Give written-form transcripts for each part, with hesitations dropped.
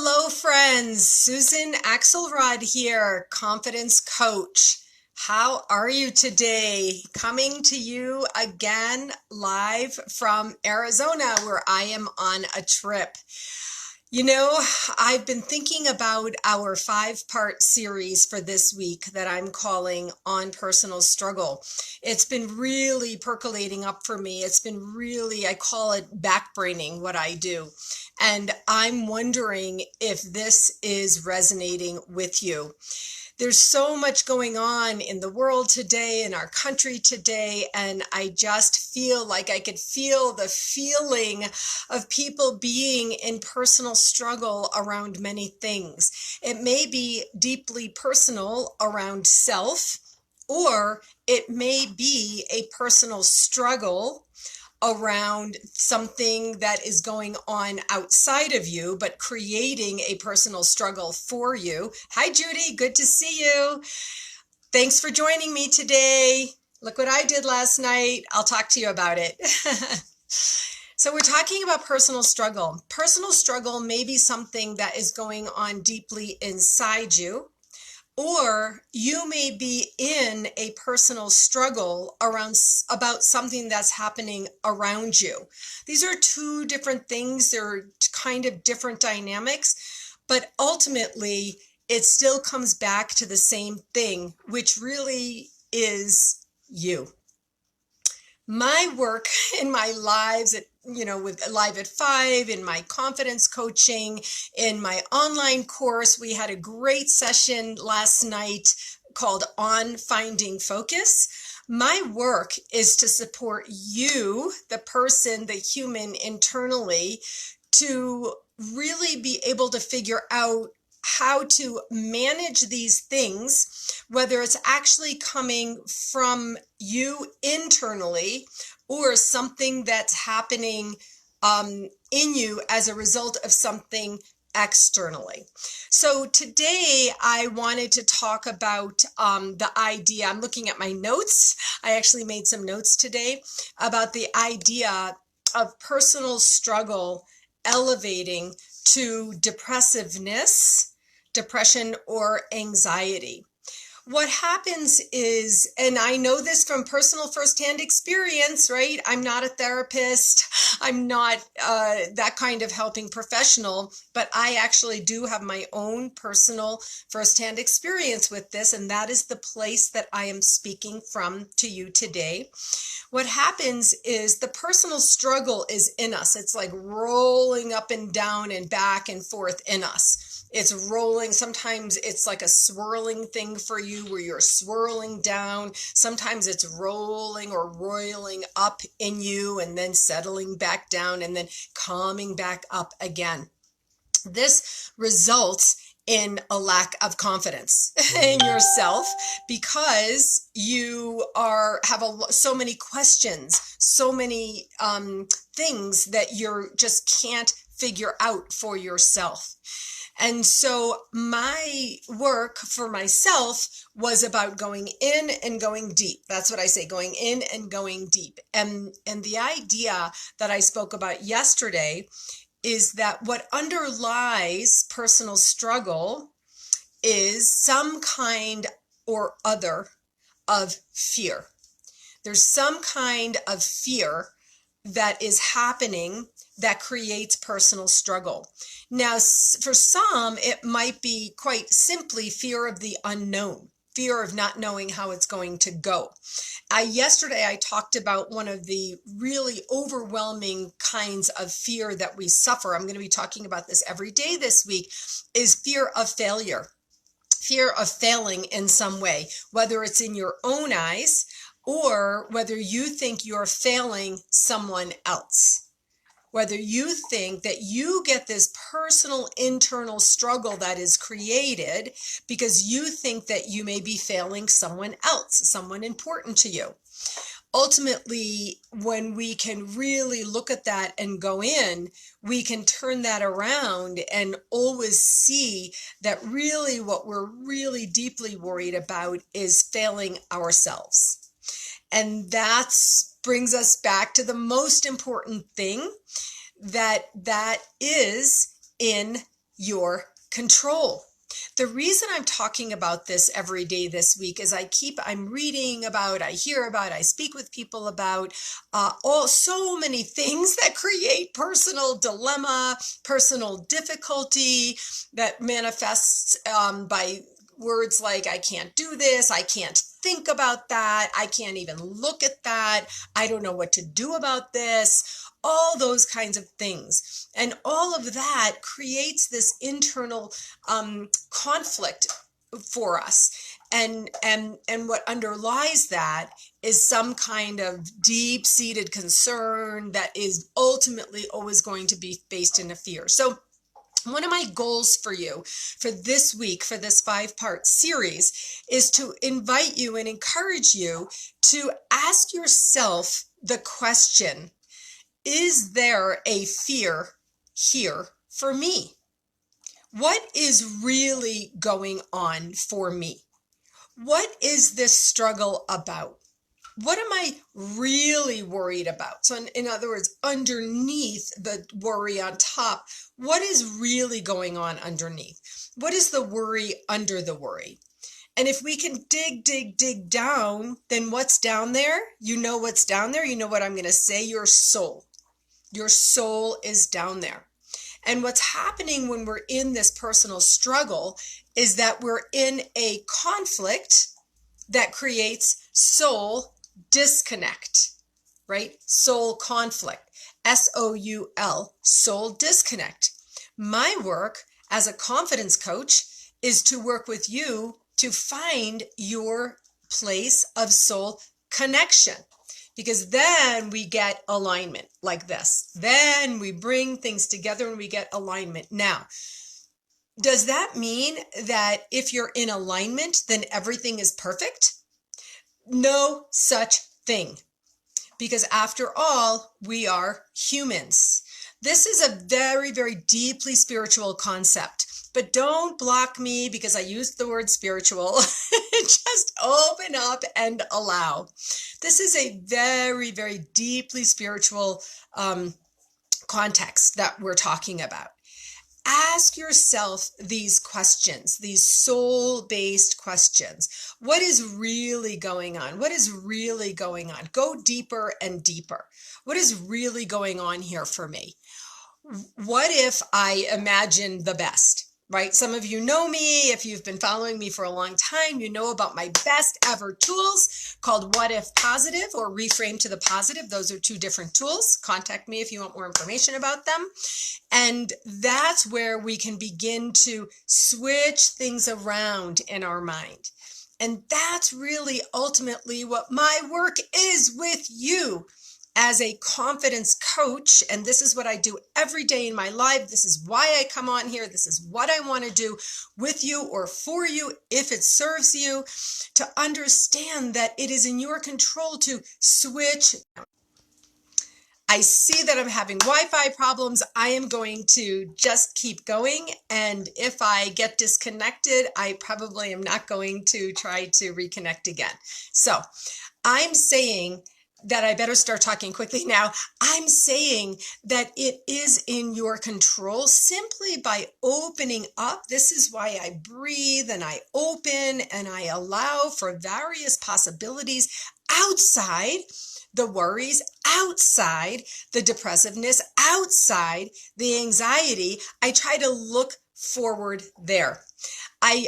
Hello, friends. Susan Axelrod here, confidence coach. How are you today? Coming to you again live from Arizona, where I am on a trip. You know, I've been thinking about our 5-part series for this week that I'm calling On Personal Struggle. It's been really percolating up for me. It's been really, I call it backbraining what I do. And I'm wondering if this is resonating with you. There's so much going on in the world today, in our country today, and I just feel like I could feel the feeling of people being in personal struggle around many things. It may be deeply personal around self, or it may be a personal struggle around something that is going on outside of you, but creating a personal struggle for you. Hi, Judy. Good to see you. Thanks for joining me today. Look what I did last night. I'll talk to you about it. So we're talking about personal struggle. Personal struggle may be something that is going on deeply inside you, or you may be in a personal struggle about something that's happening around you. These are two different things. They're kind of different dynamics, but ultimately it still comes back to the same thing, which really is you. My work in my lives with Live at 5, in my confidence coaching, in my online course, we had a great session last night called On Finding Focus. My work is to support you, the person, the human internally, to really be able to figure out how to manage these things, whether it's actually coming from you internally or something that's happening in you as a result of something externally. So today I wanted to talk about the idea. I'm looking at my notes. I actually made some notes today about the idea of personal struggle elevating to depressiveness, depression, or anxiety. What happens is, and I know this from personal firsthand experience, right? I'm not a therapist. I'm not that kind of helping professional, but I actually do have my own personal firsthand experience with this, and that is the place that I am speaking from to you today. What happens is the personal struggle is in us. It's like rolling up and down and back and forth in us. It's rolling. Sometimes it's like a swirling thing for you where you're swirling down. Sometimes it's rolling or roiling up in you and then settling back down and then coming back up again. This results in a lack of confidence in yourself because you have so many questions, so many things that you just can't figure out for yourself. And so my work for myself was about going in and going deep. That's what I say, going in and going deep. And the idea that I spoke about yesterday is that what underlies personal struggle is some kind or other of fear. There's some kind of fear that is happening that creates personal struggle. Now, for some, it might be quite simply fear of the unknown, fear of not knowing how it's going to go. Yesterday, I talked about one of the really overwhelming kinds of fear that we suffer. I'm going to be talking about this every day this week, is fear of failure, fear of failing in some way, whether it's in your own eyes or whether you think you're failing someone else. Whether you think that you get this personal internal struggle that is created because you think that you may be failing someone else, someone important to you. Ultimately, when we can really look at that and go in, we can turn that around and always see that really what we're really deeply worried about is failing ourselves. And that brings us back to the most important thing, that is in your control. The reason I'm talking about this every day this week is I'm reading about, I hear about, I speak with people about so many things that create personal dilemma, personal difficulty that manifests by words like, I can't do this, I can't think about that, I can't even look at that, I don't know what to do about this, all those kinds of things. And all of that creates this internal conflict for us. And what underlies that is some kind of deep-seated concern that is ultimately always going to be based in a fear. So one of my goals for you for this week, for this 5-part series, is to invite you and encourage you to ask yourself the question, is there a fear here for me? What is really going on for me? What is this struggle about? What am I really worried about? So in other words, underneath the worry on top, what is really going on underneath? What is the worry under the worry? And if we can dig down, then what's down there? You know what's down there? You know what I'm going to say? Your soul. Your soul is down there. And what's happening when we're in this personal struggle is that we're in a conflict that creates soul disconnect, right? Soul conflict, S-O-U-L, soul disconnect. My work as a confidence coach is to work with you to find your place of soul connection, because then we get alignment like this. Then we bring things together and we get alignment. Now, does that mean that if you're in alignment, then everything is perfect? No such thing. Because after all, we are humans. This is a very, very deeply spiritual concept. But don't block me because I used the word spiritual. Just open up and allow. This is a very, very deeply spiritual context that we're talking about. Ask yourself these questions, these soul-based questions. What is really going on? What is really going on? Go deeper and deeper. What is really going on here for me? What if I imagine the best? Right? Some of you know me. If you've been following me for a long time, you know about my best ever tools called What If Positive or Reframe to the Positive. Those are 2 different tools. Contact me if you want more information about them. And that's where we can begin to switch things around in our mind. And that's really ultimately what my work is with you as a confidence coach. And this is what I do every day in my life. This is why I come on here. This is what I want to do with you or for you, if it serves you, to understand that it is in your control to switch. I see that I'm having Wi-Fi problems. I am going to just keep going. And if I get disconnected, I probably am not going to try to reconnect again. So I'm saying that I better start talking quickly now. I'm saying that it is in your control simply by opening up. This is why I breathe and I open and I allow for various possibilities outside the worries, outside the depressiveness, outside the anxiety. I try to look forward there. I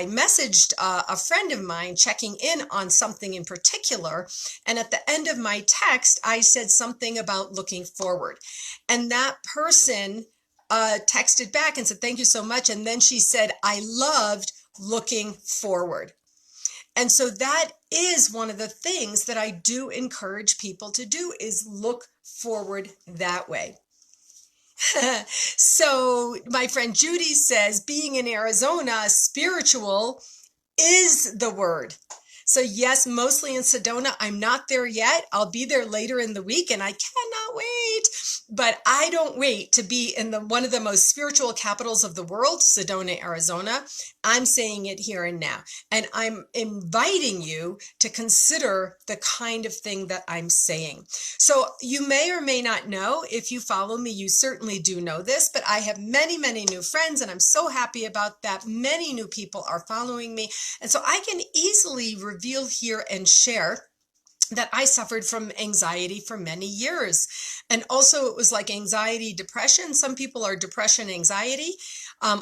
messaged a friend of mine checking in on something in particular. And at the end of my text, I said something about looking forward. And that person texted back and said, thank you so much. And then she said, I loved looking forward. And so that is one of the things that I do encourage people to do, is look forward that way. So my friend Judy says, being in Arizona, spiritual is the word. So yes, mostly in Sedona. I'm not there yet. I'll be there later in the week and I cannot wait. But I don't wait to be in one of the most spiritual capitals of the world, Sedona, Arizona. I'm saying it here and now. And I'm inviting you to consider the kind of thing that I'm saying. So you may or may not know, if you follow me, you certainly do know this, but I have many, many new friends, and I'm so happy about that. Many new people are following me. And so I can easily reveal here and share that I suffered from anxiety for many years. And also it was like anxiety, depression. Some people are depression, anxiety,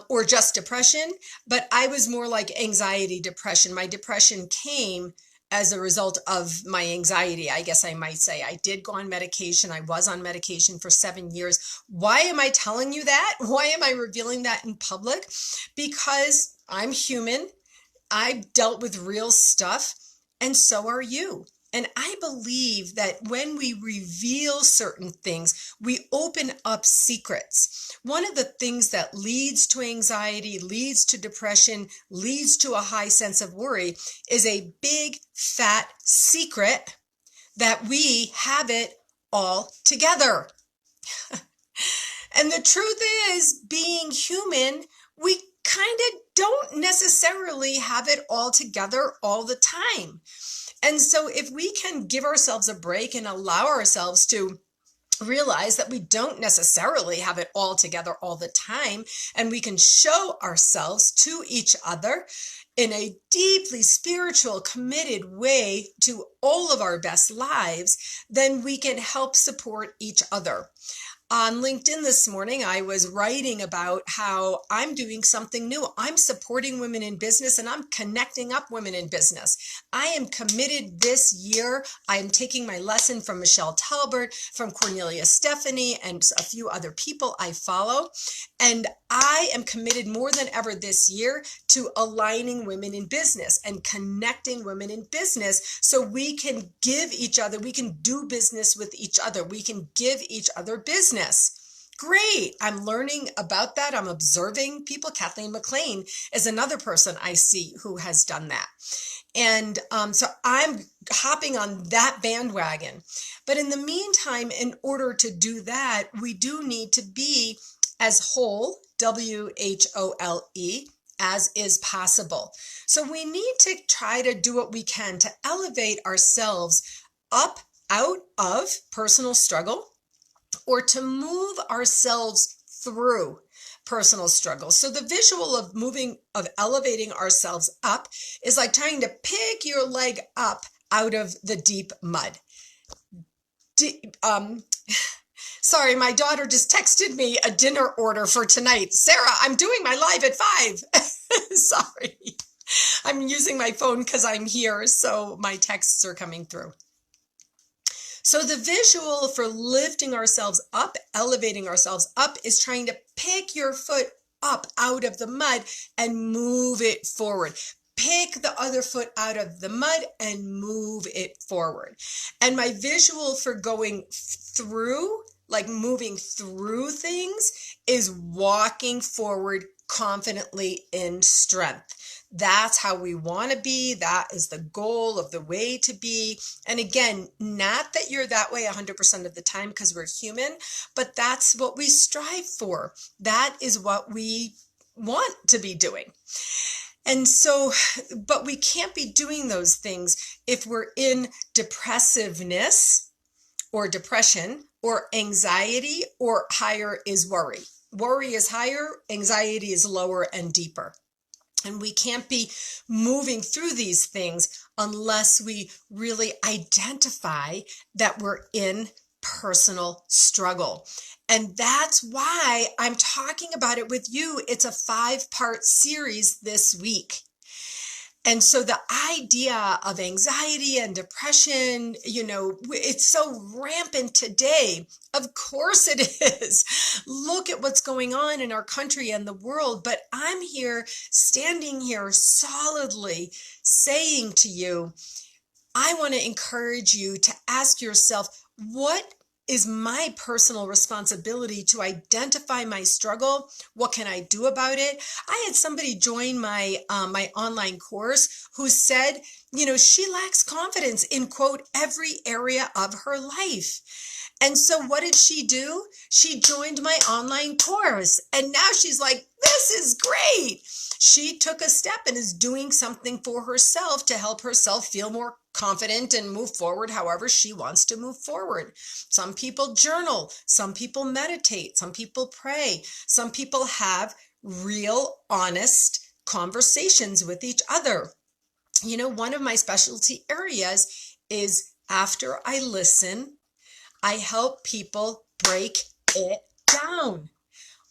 or just depression, but I was more like anxiety, depression. My depression came as a result of my anxiety, I guess I might say. I did go on medication. I was on medication for 7 years. Why am I telling you that? Why am I revealing that in public? Because I'm human. I've dealt with real stuff, and so are you. And I believe that when we reveal certain things, we open up secrets. One of the things that leads to anxiety, leads to depression, leads to a high sense of worry is a big fat secret that we have it all together. And the truth is, being human, we kind of don't necessarily have it all together all the time. And so if we can give ourselves a break and allow ourselves to realize that we don't necessarily have it all together all the time, and we can show ourselves to each other in a deeply spiritual, committed way to all of our best lives, then we can help support each other. On LinkedIn this morning, I was writing about how I'm doing something new. I'm supporting women in business, and I'm connecting up women in business. I am committed this year. I am taking my lesson from Michelle Talbert, from Cornelia Stephanie, and a few other people I follow. And I am committed more than ever this year to aligning women in business and connecting women in business so we can give each other, we can do business with each other. We can give each other business. Great. I'm learning about that. I'm observing people. Kathleen McLean is another person I see who has done that. And so I'm hopping on that bandwagon. But in the meantime, in order to do that, we do need to be as whole, WHOLE, as is possible. So we need to try to do what we can to elevate ourselves up out of personal struggle, or to move ourselves through personal struggle. So the visual of elevating ourselves up is like trying to pick your leg up out of the deep mud. Sorry, my daughter just texted me a dinner order for tonight. Sarah, I'm doing my live at 5. Sorry. I'm using my phone because I'm here, so my texts are coming through. So the visual for lifting ourselves up, elevating ourselves up, is trying to pick your foot up out of the mud and move it forward. Pick the other foot out of the mud and move it forward. And my visual for going through, like moving through things, is walking forward confidently in strength. That's how we want to be. That is the goal of the way to be. And again, not that you're that way 100% of the time, because we're human, but that's what we strive for. That is what we want to be doing. And so, but we can't be doing those things if we're in depressiveness or depression or anxiety, or higher is worry. Worry is higher, anxiety is lower and deeper. And we can't be moving through these things unless we really identify that we're in personal struggle. And that's why I'm talking about it with you. It's a 5-part series this week. And so the idea of anxiety and depression, it's so rampant today. Of course it is. Look at what's going on in our country and the world. But I'm here, standing here solidly saying to you, I want to encourage you to ask yourself, what is my personal responsibility to identify my struggle? What can I do about it? I had somebody join my my online course who said she lacks confidence in, quote, every area of her life. And so what did she do? She joined my online course. And now she's like, this is great. She took a step and is doing something for herself to help herself feel more confident and move forward however she wants to move forward. Some people journal, some people meditate, some people pray, some people have real, honest conversations with each other. One of my specialty areas is after I listen, I help people break it down.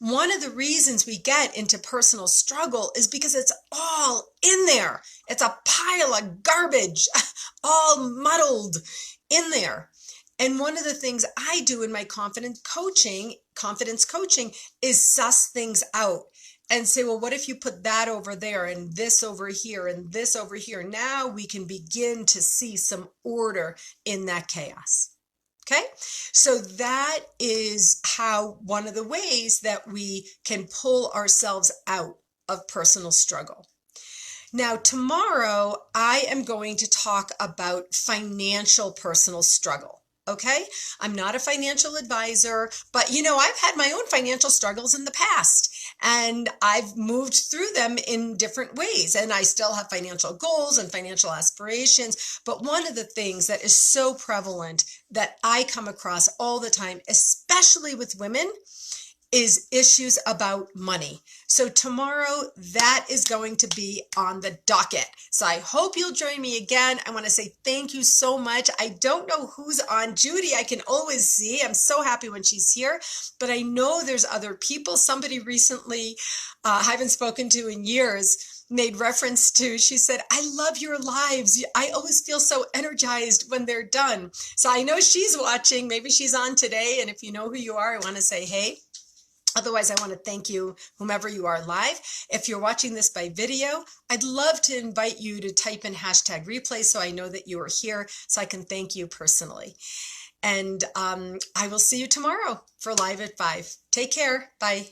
One of the reasons we get into personal struggle is because it's all in there. It's a pile of garbage, all muddled in there. And one of the things I do in my confidence coaching is suss things out and say, well, what if you put that over there and this over here and this over here? Now we can begin to see some order in that chaos. Okay, so that is how one of the ways that we can pull ourselves out of personal struggle. Now, tomorrow, I am going to talk about financial personal struggle. Okay, I'm not a financial advisor, but I've had my own financial struggles in the past, and I've moved through them in different ways, and I still have financial goals and financial aspirations. But one of the things that is so prevalent that I come across all the time, especially with women, is issues about money. So tomorrow, that is going to be on the docket. So I hope you'll join me again. I want to say thank you so much. I don't know who's on. Judy, I can always see. I'm so happy when she's here, but I know there's other people. Somebody recently I haven't spoken to in years made reference to, she said, I love your lives. I always feel so energized when they're done. So I know she's watching. Maybe she's on today. And if you know who you are, I want to say, hey. Otherwise, I want to thank you, whomever you are live. If you're watching this by video, I'd love to invite you to type in #replay so I know that you are here, so I can thank you personally. And I will see you tomorrow for Live at 5. Take care. Bye.